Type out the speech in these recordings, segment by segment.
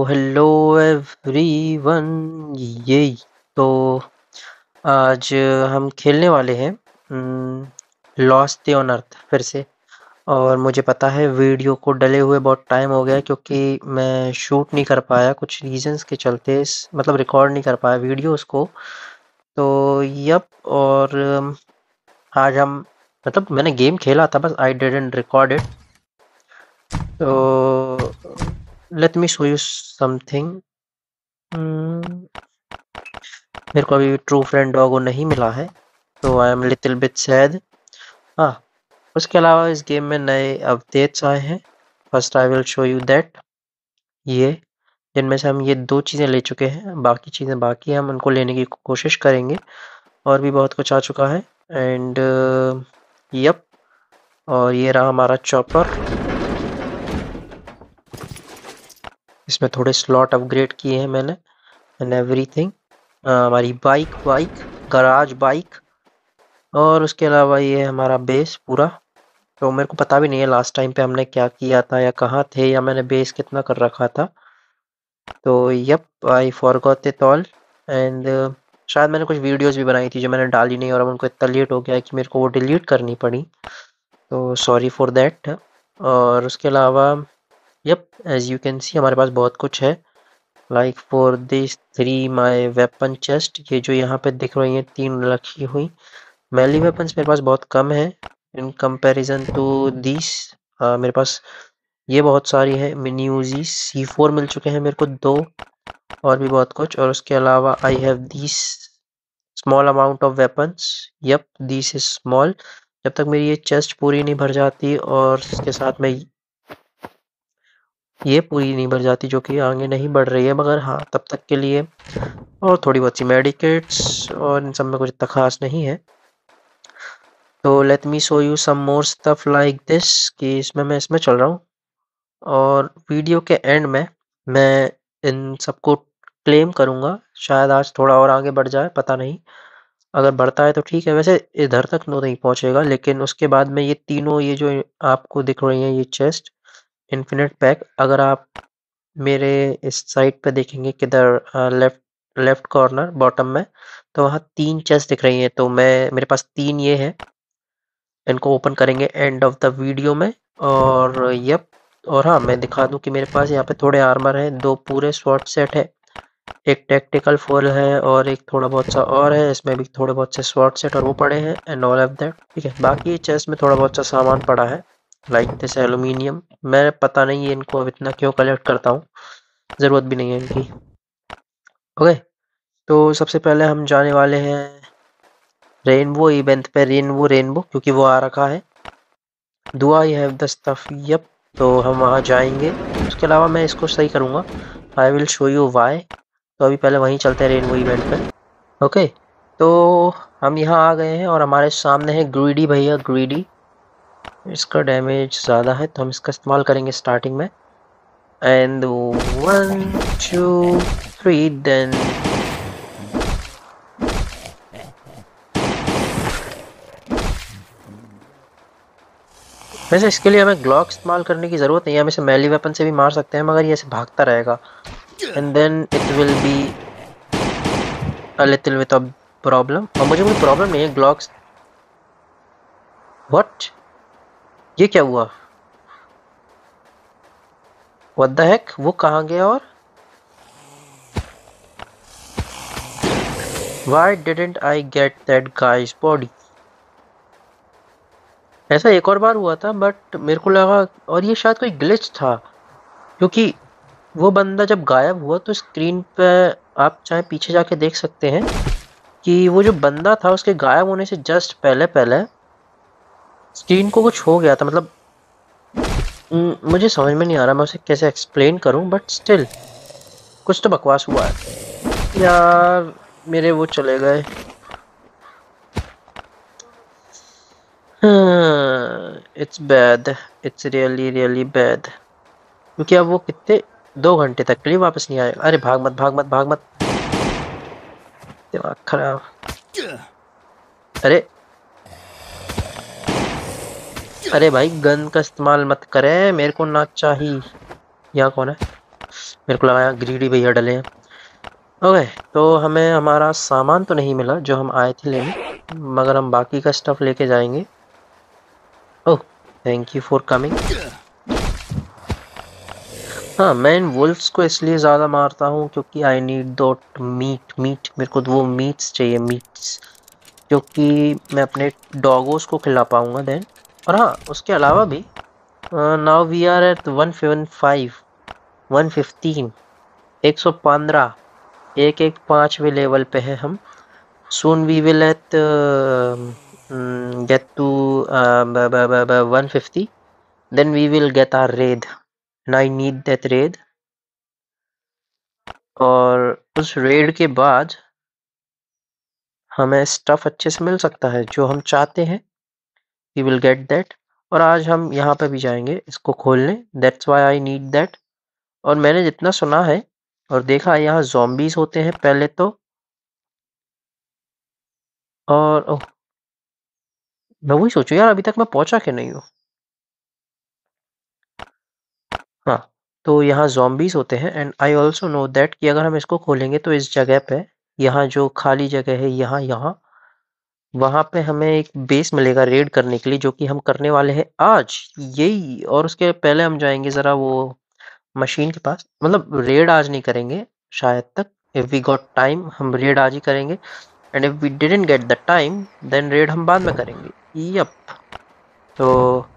Hello everyone. ये तो आज हम खेलने वाले हैं लॉस्ट ऑन अर्थ फिर से। और मुझे पता है वीडियो को डले हुए बहुत टाइम हो गया क्योंकि मैं शूट नहीं कर पाया कुछ रीजंस के चलते, मतलब रिकॉर्ड नहीं कर पाया वीडियोस को। तो यप, और आज हम, मतलब मैंने गेम खेला था बस आई डिडंट रिकॉर्ड इट। तो let me show you something. मेरे को अभी ट्रू फ्रेंड डॉगो नहीं मिला है तो I am little bit sad. हाँ, उसके अलावा इस गेम में नए अपडेट्स आए हैं। First I will show you that. ये जिनमें से हम ये 2 चीज़ें ले चुके हैं, बाकी चीज़ें बाकी हैं, हम उनको लेने की कोशिश करेंगे। और भी बहुत कुछ आ चुका है एंड यप। और ये रहा हमारा चॉपर। इसमें थोड़े स्लॉट अपग्रेड किए हैं मैंने एंड एवरीथिंग। हमारी बाइक गराज बाइक। और उसके अलावा ये हमारा बेस पूरा। तो मेरे को पता भी नहीं है लास्ट टाइम पे हमने क्या किया था या कहाँ थे या मैंने बेस कितना कर रखा था। तो yep, I forgot it all एंड शायद मैंने कुछ वीडियोस भी बनाई थी जो मैंने डाली नहीं और अब उनको इतना लेट हो गया है कि मेरे को वो डिलीट करनी पड़ी। तो सॉरी फॉर दैट। और उसके अलावा yep, as you can see हमारे पास बहुत कुछ है। Like for this 3 my weapon chest, ये जो यहाँ पे दिख रही हैं 3 रखी हुई मेली वेपन्स मेरे पास बहुत कम है इन कंपैरिजन टू दिस। मेरे पास ये बहुत सारी है मिनी यूजी C4 मिल चुके हैं मेरे को 2, और भी बहुत कुछ। और उसके अलावा I have this small amount of weapons. Yep, this is small. जब तक मेरी ये चेस्ट पूरी नहीं भर जाती और इसके साथ में ये पूरी नहीं भर जाती, जो कि आगे नहीं बढ़ रही है, मगर हाँ तब तक के लिए। और थोड़ी बहुत सी मेडिकेट्स, और इन सब में कुछ इतना खास नहीं है। तो let me show you some more stuff like this कि मैं इसमें चल रहा हूँ। और वीडियो के एंड में मैं इन सबको क्लेम करूँगा। शायद आज थोड़ा और आगे बढ़ जाए, पता नहीं। अगर बढ़ता है तो ठीक है, वैसे इधर तक तो नहीं पहुँचेगा, लेकिन उसके बाद में ये तीनों, ये जो आपको दिख रही हैं ये चेस्ट इन्फिनिट पैक, अगर आप मेरे इस साइड पे देखेंगे किधर, लेफ्ट लेफ्ट कॉर्नर बॉटम में, तो वहाँ 3 चेस्ट दिख रही हैं। तो मेरे पास 3 ये हैं। इनको ओपन करेंगे एंड ऑफ द वीडियो में। और यप, और हाँ मैं दिखा दूं कि मेरे पास यहाँ पे थोड़े आर्मर हैं, 2 पूरे स्वॉर्ड सेट है, एक टैक्टिकल फुल है और एक थोड़ा बहुत सा और है। इसमें भी थोड़े बहुत से स्वॉर्ड सेट और वो पड़े हैं एंड ऑल ऑफ दैट। ठीक है, बाकी चेस्ट में थोड़ा बहुत सा सामान पड़ा है लाइक दिस एल्यूमिनियम। मैं पता नहीं ये इनको अब इतना क्यों कलेक्ट करता हूँ, ज़रूरत भी नहीं है इनकी। ओके, तो सबसे पहले हम जाने वाले हैं रेनबो इवेंट पे। रेनबो क्योंकि वो आ रखा है। Do I have the stuff? Yep, तो हम वहाँ जाएंगे। उसके अलावा मैं इसको सही करूँगा, I will show you why. तो अभी पहले वहीं चलते हैं रेनबो इवेंट पे। ओके, तो हम यहाँ आ गए हैं और हमारे सामने है ग्रीडी भैया, ग्रीडी। इसका डैमेज ज़्यादा है तो हम इसका इस्तेमाल करेंगे स्टार्टिंग में। And 1 2 3 then. वैसे इसके लिए हमें ग्लॉक इस्तेमाल करने की ज़रूरत नहीं है, हम इसे मेली वेपन से भी मार सकते हैं, मगर ये ऐसे भागता रहेगा and then it will be a little with a problem. और मुझे कोई प्रॉब्लम नहीं है ग्लॉक्स। व्हाट, ये क्या हुआ? व्हाट द हेक, वो कहाँ गया? और why didn't I get that guys body? ऐसा एक और बार हुआ था बट मेरे को लगा, और ये शायद कोई ग्लिच था, क्योंकि वो बंदा जब गायब हुआ तो स्क्रीन पे आप चाहे पीछे जाके देख सकते हैं कि वो जो बंदा था उसके गायब होने से जस्ट पहले पहले स्क्रीन को कुछ हो गया था। मतलब मुझे समझ में नहीं आ रहा मैं उसे कैसे एक्सप्लेन करूं, बट स्टिल कुछ तो बकवास हुआ है यार। मेरे वो चले गए। It's bad, it's really really bad. क्योंकि अब वो कितने 2 घंटे तक के लिए वापस नहीं आएगा। अरे भाग मत भाग मत भाग मत, दिमाग खराब। अरे अरे भाई, गन का इस्तेमाल मत करे, मेरे को ना चाहिए। यहाँ कौन है? मेरे को लगा ग्रीडी भैया डले हैं। ओके, तो हमें हमारा सामान तो नहीं मिला जो हम आए थे लेने, मगर हम बाकी का स्टफ लेके जाएंगे। ओह, थैंक यू फॉर कमिंग। हाँ, मैं इन वुल्फ्स को इसलिए ज़्यादा मारता हूँ क्योंकि आई नीड दोट मीट मेरे को वो मीट्स चाहिए, मीट्स, क्योंकि मैं अपने डॉगोस को खिला पाऊँगा देन। और हाँ, उसके अलावा भी नाउ वी आर एट 115 115 115 115वें लेवल पे है हम। Soon we will at get to 150, then we will get our red and I need that red. और उस रेड के बाद हमें स्टफ अच्छे से मिल सकता है जो हम चाहते हैं, वी विल गेट दैट। और आज हम यहाँ पे भी जाएंगे इसको खोलने, that's why I need that. और मैंने जितना सुना है और देखा है, यहाँ ज़ॉम्बीज़ होते हैं पहले तो, और ओह, मैं वही सोचूं यार, अभी तक मैं पहुंचा क्यों नहीं हूँ। हाँ, तो यहाँ ज़ॉम्बीज़ होते हैं and I also know that कि अगर हम इसको खोलेंगे तो इस जगह पे, यहाँ जो खाली जगह है, यहाँ यहाँ वहाँ पे हमें एक बेस मिलेगा रेड करने के लिए, जो कि हम करने वाले हैं आज यही। और उसके पहले हम जाएंगे ज़रा वो मशीन के पास, मतलब रेड आज नहीं करेंगे शायद तक। इफ़ वी गॉट टाइम हम रेड आज ही करेंगे, and if we didn't get the time then raid हम बाद में करेंगे। यप, तो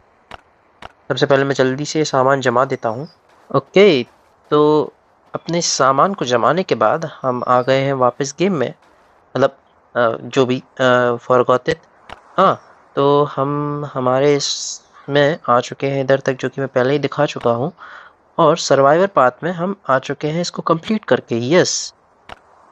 सबसे पहले मैं जल्दी से सामान जमा देता हूँ। ओके, तो अपने सामान को जमाने के बाद हम आ गए हैं वापस गेम में, मतलब जो भी फॉरगॉट इट। हाँ, तो हम हमारे इसमें आ चुके हैं इधर तक, जो कि मैं पहले ही दिखा चुका हूँ। और सर्वाइवर पाथ में हम आ चुके हैं इसको कंप्लीट करके। यस,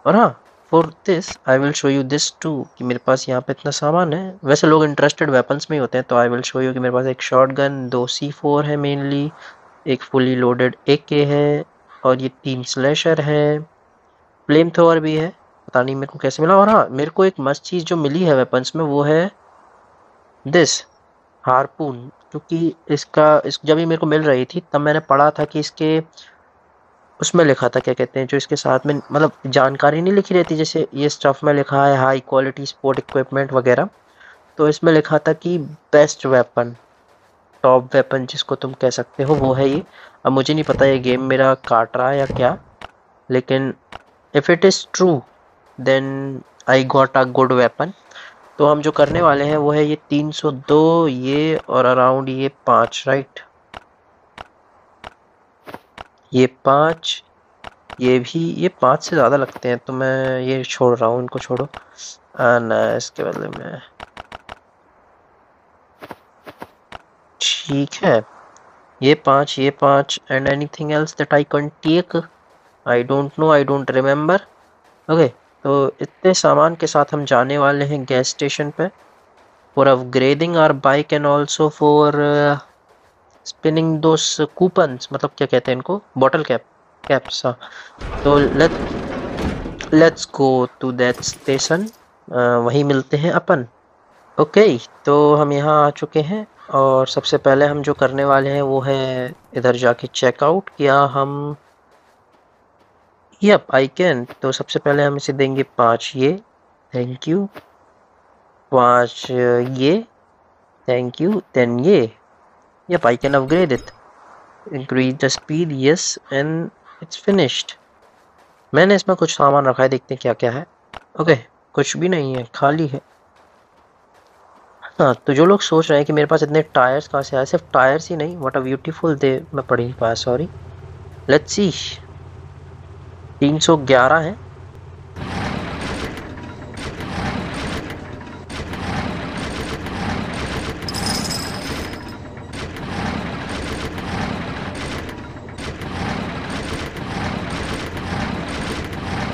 और हाँ, for this I will show you this too, कि मेरे पास यहाँ पे इतना सामान है। वैसे लोग इंटरेस्टेड वेपन्स में ही होते हैं, तो आई विल शो यू कि मेरे पास एक शॉटगन, 2 C4 है मेनली, एक फुली लोडेड AK है, और ये 3 स्लैशर है, फ्लेम थ्रोअर भी है, पता नहीं मेरे को कैसे मिला। और हाँ, मेरे को एक मस्त चीज़ जो मिली है वेपन्स में वो है दिस हारपून, क्योंकि इस जब ये मेरे को मिल रही थी तब मैंने पढ़ा था कि इसके उसमें लिखा था, क्या कहते हैं, जो इसके साथ में मतलब जानकारी नहीं लिखी रहती, जैसे ये स्टफ में लिखा है हाई क्वालिटी स्पोर्ट इक्विपमेंट वगैरह, तो इसमें लिखा था कि बेस्ट वेपन, टॉप वेपन जिसको तुम कह सकते हो, वो है ये। अब मुझे नहीं पता ये गेम मेरा काट रहा है या क्या, लेकिन if it is true then I got a good weapon. तो हम जो करने वाले हैं वो है ये 302, ये और अराउंड ये 5, राइट, ये 5, ये भी, ये 5 से ज़्यादा लगते हैं, तो मैं ये छोड़ रहा हूँ, इनको छोड़ो। ना, इसके बदले में ठीक है, ये 5 and anything else that I can take, I don't know, I don't remember. Okay, तो इतने सामान के साथ हम जाने वाले हैं गैस स्टेशन पे for upgrading our bike and also for spinning those coupons, मतलब क्या कहते हैं इनको, बॉटल कैप्स। हाँ, तो let's go to that station, वहीं मिलते हैं अपन। ओके, तो हम यहाँ आ चुके हैं और सबसे पहले हम जो करने वाले हैं वो है इधर जाके चेकआउट, किया हम, यप आई कैन। तो सबसे पहले हम इसे देंगे 5 ये, थैंक यू, 5 ये, थैंक यू, देन ये, yup I can upgrade it, increase the speed, yes, and it's finished. मैंने इसमें कुछ सामान रखा है, देखते हैं क्या क्या है। ओके, कुछ भी नहीं है, खाली है। हाँ, तो जो लोग सोच रहे हैं कि मेरे पास इतने टायर्स कहाँ से आए, सिर्फ टायर्स ही नहीं, व्हाट अ ब्यूटीफुल डे, मैं पढ़ नहीं पाया, सॉरी। लेट्स सी, 311 है।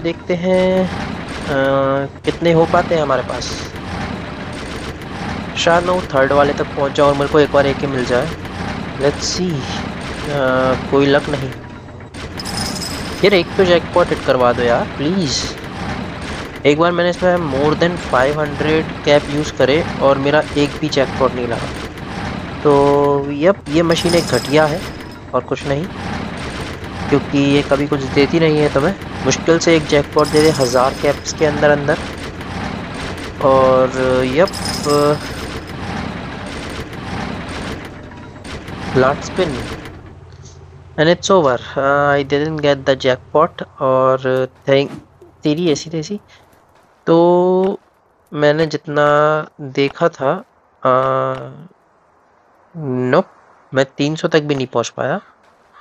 देखते हैं कितने हो पाते हैं हमारे पास। शायद मैं वो थर्ड वाले तक पहुंच जाऊँ और मेरे को एक बार AK मिल जाए। लेट्स सी, कोई लक नहीं यार, एक तो जैकपॉट हिट करवा दो यार प्लीज़। एक बार मैंने इसमें मोर देन 500 कैप यूज़ करे और मेरा एक भी जैकपॉट नहीं लगा। तो यप, ये मशीन एक घटिया है और कुछ नहीं। क्योंकि ये कभी कुछ देती नहीं है तुम्हें। मुश्किल से एक जैकपॉट दे दे 1000 कैप्स के अंदर अंदर। और yup, last spin and it's over. I didn't get the jackpot. और थैंक तेरी ऐसी तैसी। तो मैंने जितना देखा था, नो, मैं 300 तक भी नहीं पहुंच पाया।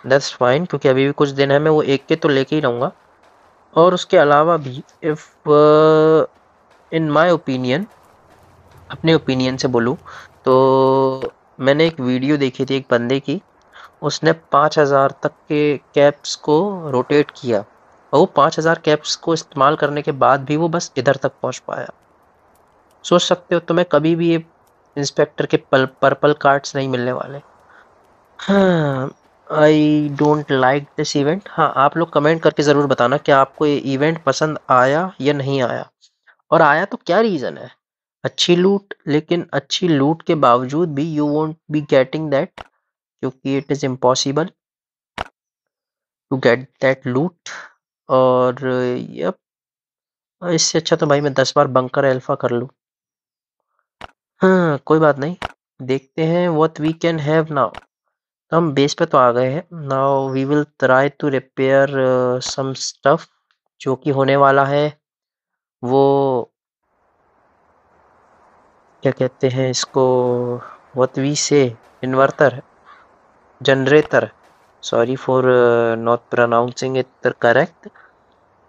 दैट्स फाइन, क्योंकि अभी भी कुछ दिन है, मैं वो एक के तो लेके ही रहूँगा। और उसके अलावा भी, इफ इन माय ओपिनियन, अपने ओपिनियन से बोलूँ तो मैंने एक वीडियो देखी थी एक बंदे की। उसने 5000 तक के कैप्स को रोटेट किया, और वो 5000 कैप्स को इस्तेमाल करने के बाद भी वो बस इधर तक पहुंच पाया। सोच सकते हो तुम्हें कभी भी ये इंस्पेक्टर के पर्पल कार्ड्स नहीं मिलने वाले। हाँ, I don't like this event. हाँ, आप लोग कमेंट करके ज़रूर बताना कि आपको ये इवेंट पसंद आया या नहीं आया, और आया तो क्या रीज़न है। अच्छी लूट, लेकिन अच्छी लूट के बावजूद भी you won't be getting that, क्योंकि it is impossible to get that loot. और यप, इससे अच्छा तो भाई मैं 10 बार बंकर अल्फा कर लूँ। हाँ, कोई बात नहीं, देखते हैं what we can have now. हम बेस पे तो आ गए हैं। Now we will try to repair some stuff, जो कि होने वाला है वो, क्या कहते हैं इसको, व्हाट वी से, inverter, generator. Sorry for not pronouncing it correct.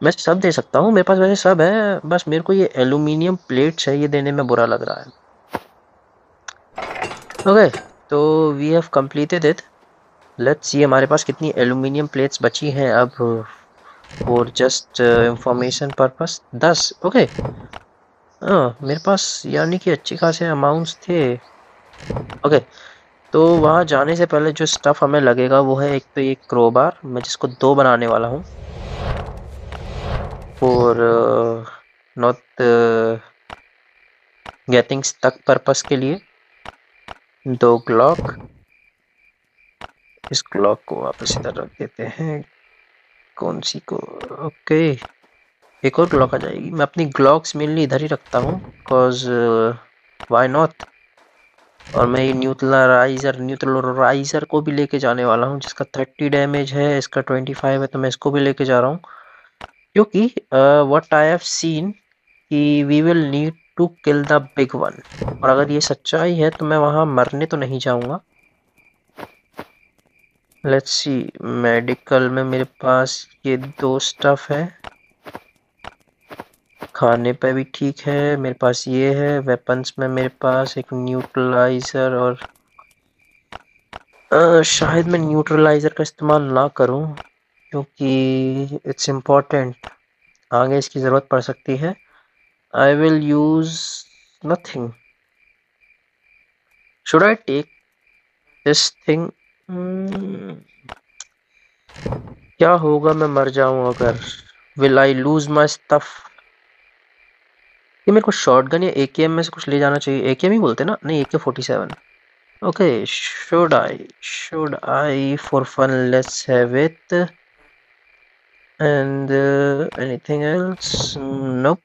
मैं सब दे सकता हूँ, मेरे पास वैसे सब है, बस मेरे को ये एल्यूमिनियम प्लेट्स है, ये देने में बुरा लग रहा है। ओके, तो we have completed it. Let's see हमारे पास कितनी एल्यूमिनियम प्लेट्स बची हैं अब, for just information purpose 10। Okay, हाँ मेरे पास यानी कि अच्छी खासे अमाउंट्स थे। ओके, तो वहाँ जाने से पहले जो स्टफ हमें लगेगा वो है, एक तो ये क्रोबार, मैं जिसको 2 बनाने वाला हूँ, for not getting stuck purpose के लिए। 2 ग्लॉक, इस ग्लॉक को वापस इधर रख देते हैं। कौन सी को, ओके, एक और ग्लॉक आ जाएगी। मैं अपनी ग्लॉक्स मेनली इधर ही रखता हूँ, बिकॉज व्हाई नॉट। और मैं ये न्यूट्रलाइजर को भी लेके जाने वाला हूँ, जिसका 30 डैमेज है, इसका 25 है, तो मैं इसको भी लेके जा रहा हूँ। क्योंकि व्हाट आई हैव सीन कि we will need to kill the big one, और अगर ये सच्चाई है तो मैं वहाँ मरने तो नहीं जाऊँगा। लेट्स सी, मेडिकल में मेरे पास ये 2 स्टफ है, खाने पे भी ठीक है, मेरे पास ये है। वेपन्स में मेरे पास एक न्यूट्रलाइजर, और शायद मैं न्यूट्रलाइजर का इस्तेमाल ना करूं, क्योंकि इट्स इम्पोर्टेंट, आगे इसकी ज़रूरत पड़ सकती है। I will use nothing. Should I take this thing? क्या होगा मैं मर जाऊं अगर? Will I lose my stuff? ये मेरे को शॉटगन या एकेएम में से कुछ ले जाना चाहिए। एकेएम ही बोलते ना, नहीं AK-47। Okay, should I for fun let's have it, and anything else? Nope.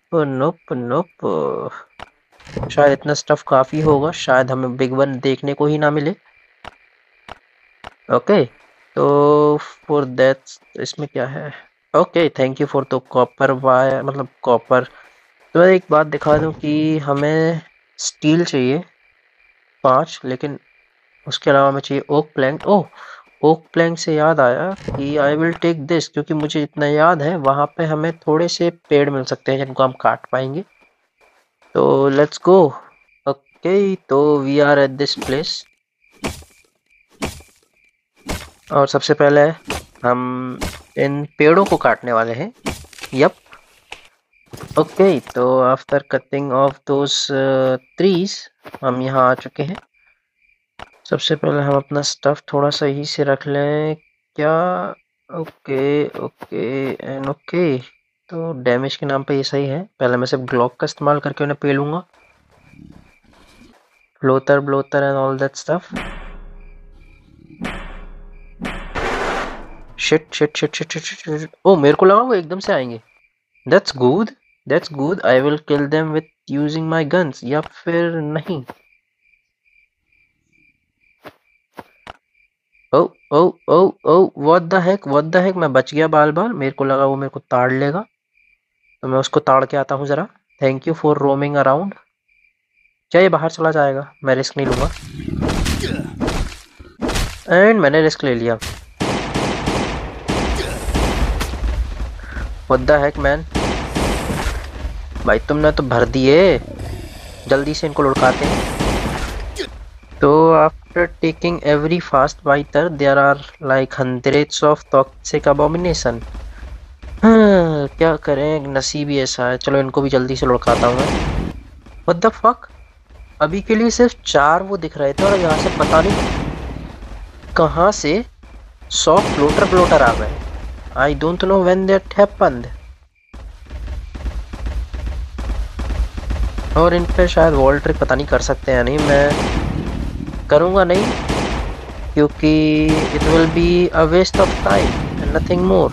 शायद इतना स्टफ काफी होगा, शायद हमें बिग वन देखने को ही ना मिले। ओके, तो फॉर दैट इसमें क्या है? Okay, thank you for the copper wire, मतलब कॉपर। तो मैं एक बात दिखा दूं कि हमें स्टील चाहिए 5, लेकिन उसके अलावा हमें चाहिए ओक प्लैंक। ओह, ओक प्लैंक से याद आया कि आई विल टेक दिस, क्योंकि मुझे इतना याद है वहाँ पे हमें थोड़े से पेड़ मिल सकते हैं जिनको हम काट पाएंगे। तो लेट्स गो। ओके, तो we are at this place, और सबसे पहले हम इन पेड़ों को काटने वाले हैं। यप, ओके, तो after cutting of those trees हम यहाँ आ चुके हैं। सबसे पहले हम अपना स्टफ थोड़ा सही से रख लें क्या। ओके एंड ओके, तो डैमेज के नाम पे ये सही है। पहले मैं सिर्फ ग्लॉक का इस्तेमाल करके उन्हें पेलूंगा, ब्लोतर and all that stuff. Shit shit shit shit shit shit. ओ मेरे को लगा वो एकदम से आएंगे। That's good, that's good. I will kill them with using my guns, या फिर नहीं। ओ ओ ओ ओ, व्हाट द हेक, मैं बच गया बाल बाल। मेरे को लगा वो मेरे को ताड़ लेगा, तो मैं उसको ताड़ के आता हूँ जरा। Thank you for roaming around. क्या ये बाहर चला जाएगा? मैं रिस्क नहीं लूंगा। एंड मैंने रिस्क ले लिया। व्हाट द हेक मैन, भाई तुमने तो भर दिए। जल्दी से इनको लुढ़काते हैं। तो after taking every fast biter there are like hundreds of toxic abomination. हाँ, क्या करें, नसीब ही ऐसा है। चलो इनको भी जल्दी से लुढ़काता हूँ मैं। व्हाट द फक, अभी के लिए सिर्फ 4 वो दिख रहे थे और यहाँ से पता नहीं कहाँ से 100 फ्लोटर आ गए। आई don't know when that happened. और इन पे शायद वॉल ट्रिक पता नहीं कर सकते हैं, नहीं मैं करूँगा नहीं, क्योंकि it will be a waste of time and nothing more.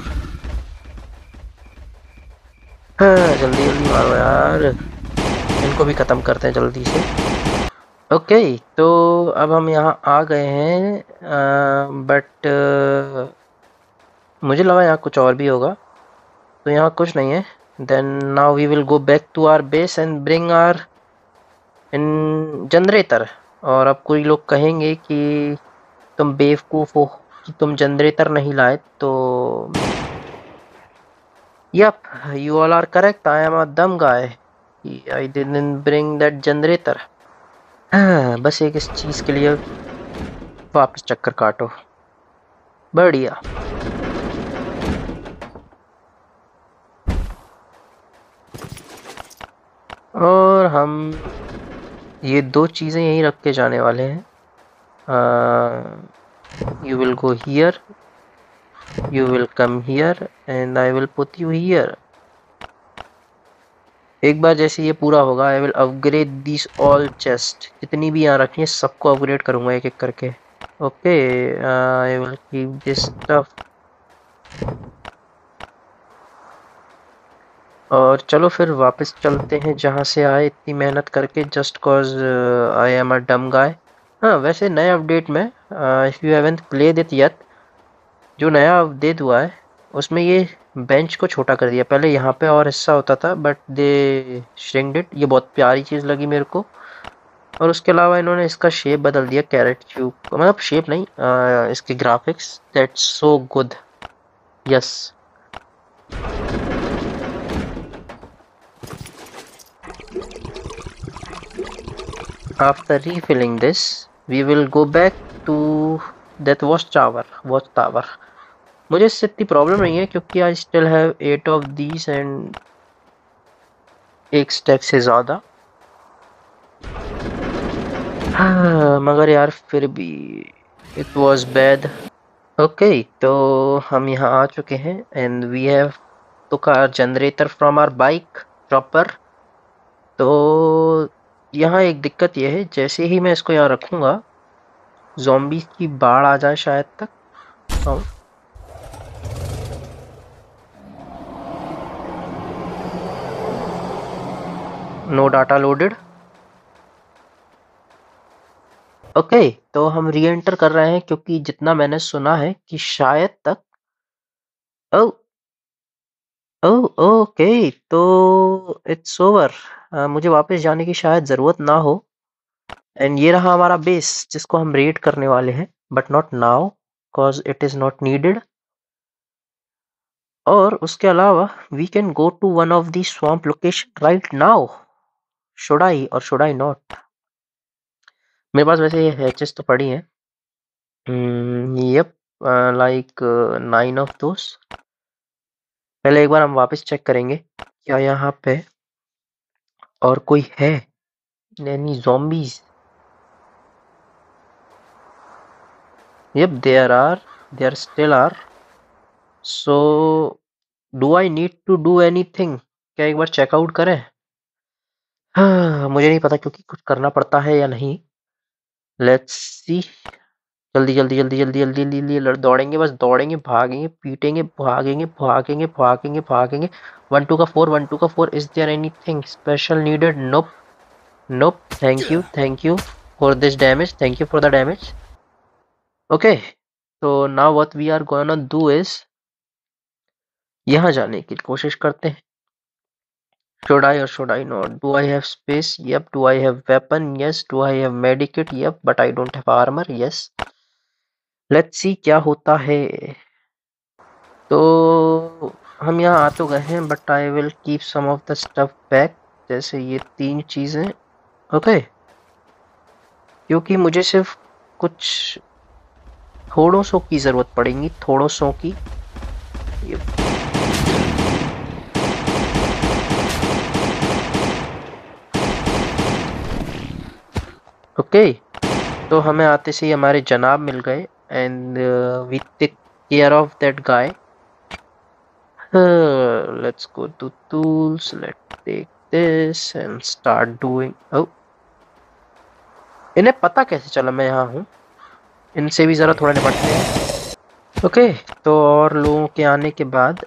हाँ जल्दी जल्दी मारो यार, इनको भी ख़त्म करते हैं जल्दी से। ओके, तो अब हम यहाँ आ गए हैं, बट मुझे लगा यहाँ कुछ और भी होगा, तो यहाँ कुछ नहीं है। Then now we will go back to our base and bring our in generator. और अब कोई लोग कहेंगे कि तुम बेवकूफ़ हो कि तुम जनरेटर नहीं लाए, तो yup, you all are correct, I am a dumb guy, I didn't bring that generator. हाँ, बस एक इस चीज़ के लिए वापस चक्कर काटो। बढ़िया। और हम ये 2 चीज़ें यहीं रख के जाने वाले हैं। You will go here, you will come here, and I will put you here. एक बार जैसे ये पूरा होगा, I will upgrade these all chest, जितनी भी यहाँ रखी है सबको अपग्रेड करूँगा एक एक करके। Okay, I will keep this stuff। और चलो फिर वापस चलते हैं जहाँ से आए इतनी मेहनत करके, just cause I am a dumb गाय। हाँ वैसे नए अपडेट में, if you haven't played it yet, जो नया अपडेट हुआ है उसमें ये बेंच को छोटा कर दिया। पहले यहाँ पे और हिस्सा होता था, बट दे श्रिंक्ड इट। ये बहुत प्यारी चीज़ लगी मेरे को। और उसके अलावा इन्होंने इसका शेप बदल दिया, कैरेट क्यूब, मतलब शेप नहीं, इसके graphics, that's so good. Yes. After refilling this, we will go back to that watch tower. मुझे इससे इतनी प्रॉब्लम नहीं है क्योंकि I still have 8 of these and एक स्टैक से ज़्यादा। हाँ, मगर यार फिर भी इट वॉज बैड। ओके, तो हम यहाँ आ चुके हैं and we have took our generator from our bike chopper। तो यहाँ एक दिक्कत ये है, जैसे ही मैं इसको यहाँ रखूँगा ज़ॉम्बीज़ की बाढ़ आ जाए शायद तक। No data loaded. ओके, तो हम री एंटर कर रहे हैं क्योंकि जितना मैंने सुना है कि शायद तक, ओ ओ ओके, तो इट्स ओवर। मुझे वापस जाने की शायद ज़रूरत ना हो। एंड ये रहा हमारा बेस जिसको हम रेड करने वाले हैं, but not now because it is not needed. और उसके अलावा we can go to one of the swamp location right now. Should I और शुड आई नॉट? मेरे पास वैसे ये हैचेस तो पड़ी हैं। Yup, like 9 of those. पहले एक बार हम वापस चेक करेंगे क्या यहाँ पे और कोई है, any zombies? Yep, there still are। So do I need to do anything? क्या एक बार चेकआउट करें? हाँ, मुझे नहीं पता क्योंकि कुछ करना पड़ता है या नहीं। Let's see. जल्दी जल्दी जल्दी जल्दी जल्दी जल्दी दौड़ेंगे, बस दौड़ेंगे, भागेंगे, पीटेंगे, भागेंगे भागेंगे भागेंगे भागेंगे। 1 2 का 4, 1 2 का 4। Is there anything special needed? Nope nope. Thank you for this damage, thank you for the damage. Okay, तो now what we are gonna do is यहाँ जाने की कोशिश करते हैं। Should I or should I not? Do I have space? Yep. Do I have weapon? Yes. Do I have medikit? Yep. But I don't have armor. Yes. Let's see क्या होता है। तो हम यहाँ आ तो गए हैं, but I will keep some of the stuff back, जैसे ये 3 चीजें। ओके, क्योंकि मुझे सिर्फ कुछ थोड़ों सौ की जरूरत पड़ेगी, थोड़ों सौ की। ओके, तो हमें आते से ही हमारे जनाब मिल गए, and we take care of that guy. Let's go to tools. Let's take this and start doing. Oh, इन्हें पता कैसे चला मैं यहाँ हूँ? इनसे भी जरा थोड़ा निपटते हैं। ओके, तो और लोगों के आने के बाद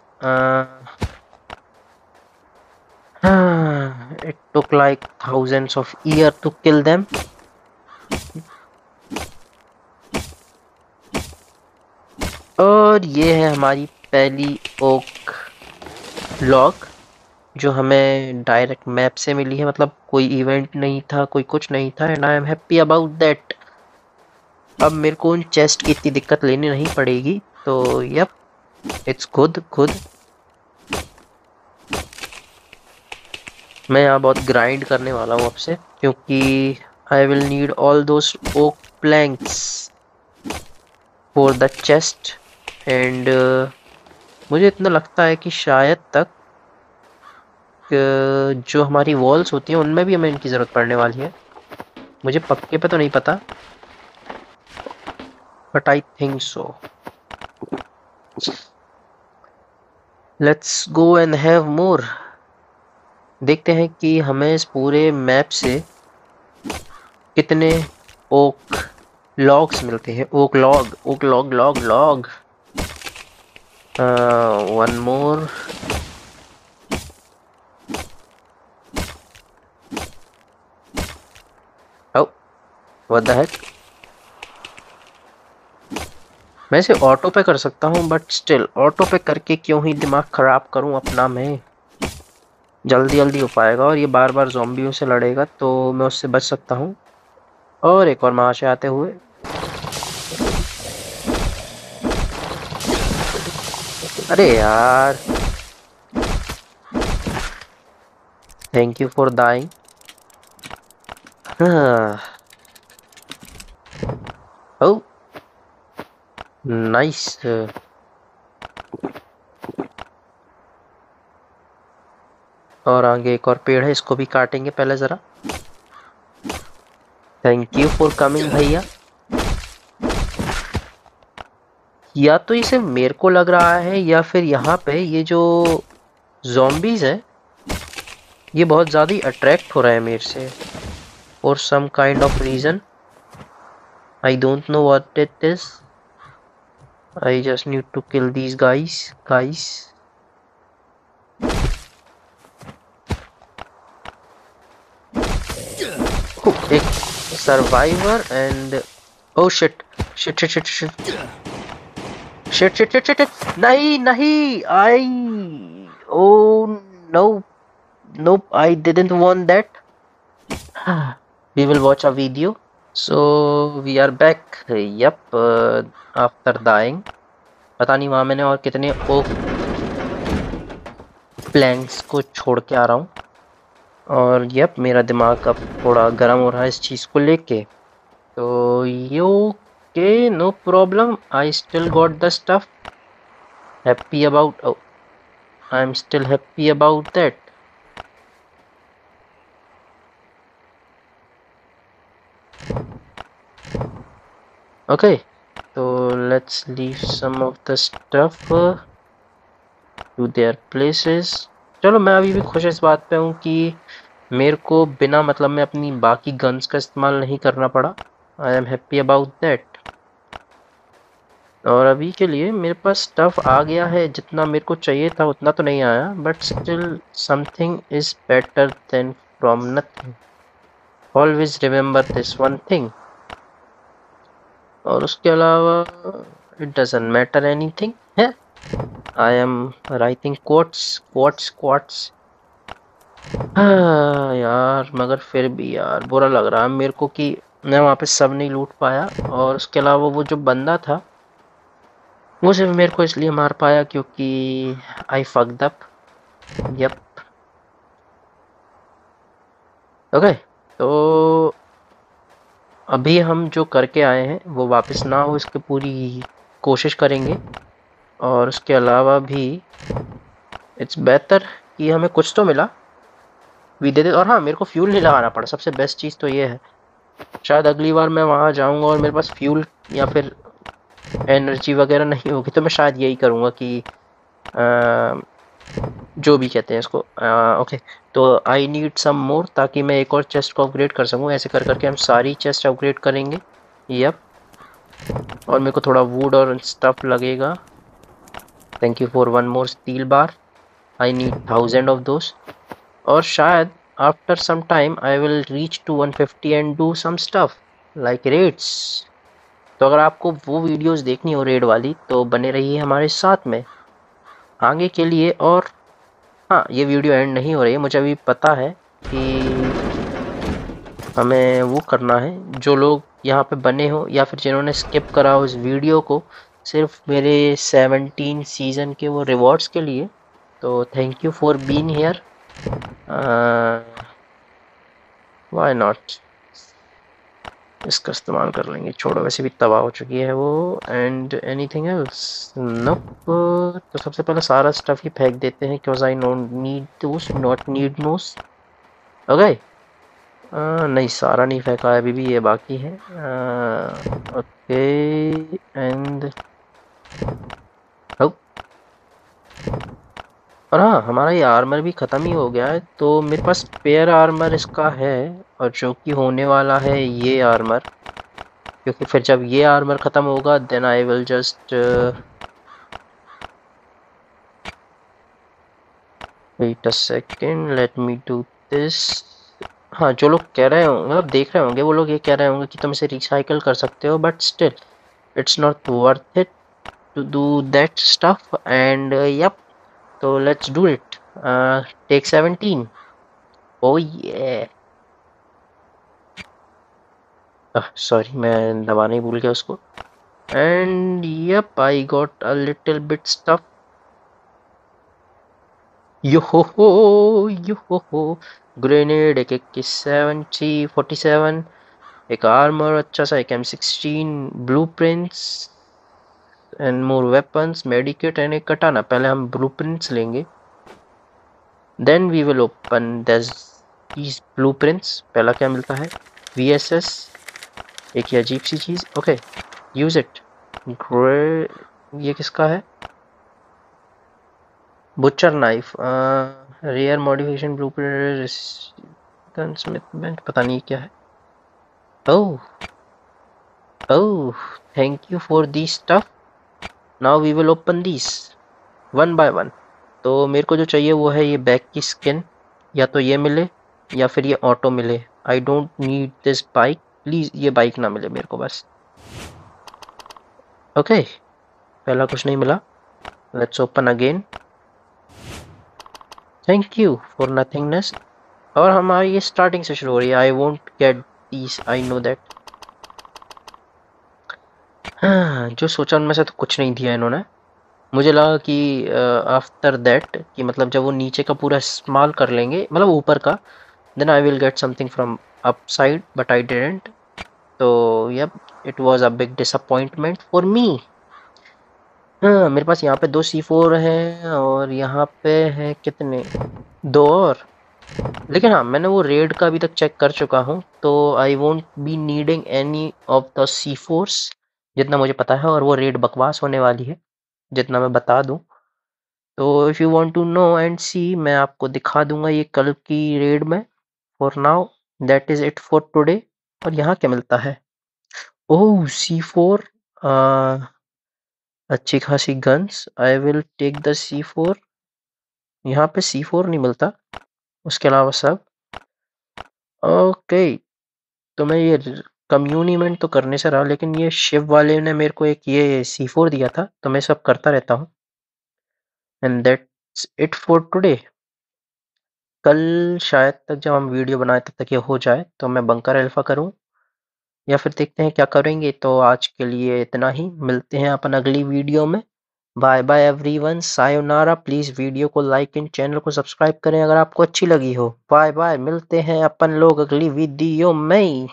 it took like thousands of years to kill them. और ये है हमारी पहली ओक लॉग, जो हमें डायरेक्ट मैप से मिली है, मतलब कोई इवेंट नहीं था, कोई कुछ नहीं था, and I am happy about that. अब मेरे को उन चेस्ट की इतनी दिक्कत लेनी नहीं पड़ेगी, तो यप, इट्स गुड गुड। मैं यहाँ बहुत ग्राइंड करने वाला हूँ अब से, क्योंकि I will need all those oak planks for the chest. And मुझे इतना लगता है कि शायद तक जो हमारी वॉल्स होती हैं उनमें भी हमें इनकी ज़रूरत पड़ने वाली है। मुझे पक्के पे तो नहीं पता, but I think so. Let's go and have more. देखते हैं कि हमें इस पूरे मैप से कितने ओक लॉग्स मिलते हैं। Oak log log. One more. What the heck. मैं इसे ऑटो पे कर सकता हूँ, बट स्टिल ऑटो पे करके क्यों ही दिमाग खराब करूँ अपना मैं। जल्दी जल्दी हो पाएगा, और ये बार बार ज़ॉम्बियों से लड़ेगा, तो मैं उससे बच सकता हूँ। और एक और महाशय आते हुए। अरे यार, thank you for dying. Oh nice. और आगे एक और पेड़ है, इसको भी काटेंगे पहले जरा। थैंक यू फॉर कमिंग भैया। या तो इसे मेरे को लग रहा है, या फिर यहाँ पे ये जो ज़ॉम्बीज है ये बहुत ज़्यादा अट्रैक्ट हो रहा है मेरे से, for some kind of reason. I don't know what it is. I just need to kill these guys. एक survivor and oh shit shit shit shit shit shit shit shit shit. नहीं I, oh no no, I didn't want that. We will watch a video. So we are back. Yup, after dying. पता नहीं वहाँ मैंने और कितने okay planks को छोड़ के आ रहा हूँ। और यप, मेरा दिमाग अब थोड़ा गर्म हो रहा है इस चीज़ को लेके। तो यो के, no problem, I still got the stuff. Happy about, I am still happy about that. Okay, तो let's leave some of the stuff to their places. चलो, मैं अभी भी खुश इस बात पे हूँ कि मेरे को बिना मतलब में अपनी बाकी गन्स का इस्तेमाल नहीं करना पड़ा। I am happy about that. और अभी के लिए मेरे पास स्टफ आ गया है, जितना मेरे को चाहिए था उतना तो नहीं आया, but still something is better than from nothing. Always remember this one thing. और उसके अलावा इट डजंट मैटर एनीथिंग है। I am writing quotes quotes quotes. हाँ यार, मगर फिर भी यार बुरा लग रहा है मेरे को कि मैं वहाँ पे सब नहीं लूट पाया। और उसके अलावा वो जो बंदा था वो सिर्फ मेरे को इसलिए मार पाया क्योंकि I fucked up. Yup. Okay. तो अभी हम जो करके आए हैं वो वापस ना हो, इसकी पूरी कोशिश करेंगे। और उसके अलावा भी इट्स बेहतर कि हमें कुछ तो मिला, वी दे दे। और हाँ, मेरे को फ्यूल नहीं लगाना पड़ा, सबसे बेस्ट चीज़ तो ये है। शायद अगली बार मैं वहाँ जाऊँगा और मेरे पास फ्यूल या फिर एनर्जी वगैरह नहीं होगी, तो मैं शायद यही करूँगा कि जो भी कहते हैं इसको। ओके। तो आई नीड सम मोर, ताकि मैं एक और चेस्ट को अपग्रेड कर सकूँ। ऐसे कर करके हम सारी चेस्ट अपग्रेड करेंगे। यप। और मेरे को थोड़ा वुड और स्टफ लगेगा। Thank you for one more steel bar. I need 1000 of those. और शायद after some time I will reach to 150 and do some stuff like raids. तो अगर आपको वो वीडियोस देखनी हो रेड वाली, तो बने रहिए हमारे साथ में आगे के लिए। और हाँ, ये वीडियो एंड नहीं हो रही है, मुझे अभी पता है कि हमें वो करना है। जो लोग यहाँ पे बने हो या फिर जिन्होंने स्किप करा हो इस वीडियो को सिर्फ मेरे 17 सीज़न के वो रिवॉर्ड्स के लिए, तो thank you for being here. Why not, इसका इस्तेमाल कर लेंगे। छोड़ो, वैसे भी तबाह हो चुकी है वो। And anything else? नोप। तो सबसे पहले सारा स्टफ ही फेंक देते हैं, because I not need those, not need nose. Okay. नहीं, सारा नहीं फेंका है, अभी भी ये बाकी है। ओके। एंड और हाँ, हमारा ये आर्मर भी ख़त्म ही हो गया है, तो मेरे पास पेयर आर्मर इसका है। और जो कि होने वाला है ये आर्मर, क्योंकि फिर जब ये आर्मर ख़त्म होगा then I will just wait a second, let me do this. हाँ, जो लोग कह रहे होंगे, मतलब देख रहे होंगे, वो लोग ये कह रहे होंगे कि तुम इसे रिसाइकल कर सकते हो, but still it's not worth it to do that stuff. And yep, so let's do it. Take 17. Oh yeah. Sorry, मैं दबाना ही भूल गया उसको। And yep, I got a little bit stuff. Yo ho ho, yo ho ho. Grenade एक 70 47, एक armour अच्छा सा, एक M16, blueprints and more weapons, medicate and एक कटाना। पहले हम ब्लूप्रिंट्स लेंगे, then we will open these blueprints। पहला क्या मिलता है? VSS, एक ही अजीब सी चीज़। Okay, use it. ये किसका है? Butcher knife, rare modification blueprint, gunsmith bench, पता नहीं क्या है। Oh oh, thank you for the stuff. Now we will open this one by one. तो मेरे को जो चाहिए वो है ये बैक की स्किन, या तो ये मिले या फिर ये ऑटो मिले। I don't need this bike, please ये बाइक ना मिले मेरे को बस। ओके, पहला कुछ नहीं मिला। Let's open again. Thank you for nothingness. और हमारी ये स्टार्टिंग से शुरू हो रही है। I won't get these, I know that. हाँ, जो सोचा उनमें से तो कुछ नहीं दिया इन्होंने। मुझे लगा कि आफ्टर दैट, कि मतलब जब वो नीचे का पूरा इस्तेमाल कर लेंगे, मतलब ऊपर का, then I will get something from upside, but I didn't. तो yep, it was a big disappointment for me। हाँ, मेरे पास यहाँ पे 2 C4 हैं और यहाँ पे है कितने, 2 और। लेकिन हाँ, मैंने वो रेड का अभी तक चेक कर चुका हूँ, तो I won't be needing any of the C4s, जितना मुझे पता है। और वो रेड बकवास होने वाली है, जितना मैं बता दूँ। तो if you want to know and see, मैं आपको दिखा दूंगा ये कल की रेड में। For now that is it for today. और यहाँ क्या मिलता है? Oh, C4। अच्छी खासी guns. I will take the C4। यहाँ पे C4 नहीं मिलता, उसके अलावा सब ओके। तो मैं ये कम्युनिमेंट तो करने से रहा, लेकिन ये शिव वाले ने मेरे को एक ये C4 दिया था, तो मैं सब करता रहता हूँ। And that's it for today. कल शायद तक जब हम वीडियो बनाए तब तक ये हो जाए तो मैं बंकर अल्फा करूँ, या फिर देखते हैं क्या करेंगे। तो आज के लिए इतना ही, मिलते हैं अपन अगली वीडियो में। Bye bye everyone, sayonara. Please video को लाइक एंड चैनल को सब्सक्राइब करें अगर आपको अच्छी लगी हो। बाय बाय, मिलते हैं अपन लोग अगली वीडियो में।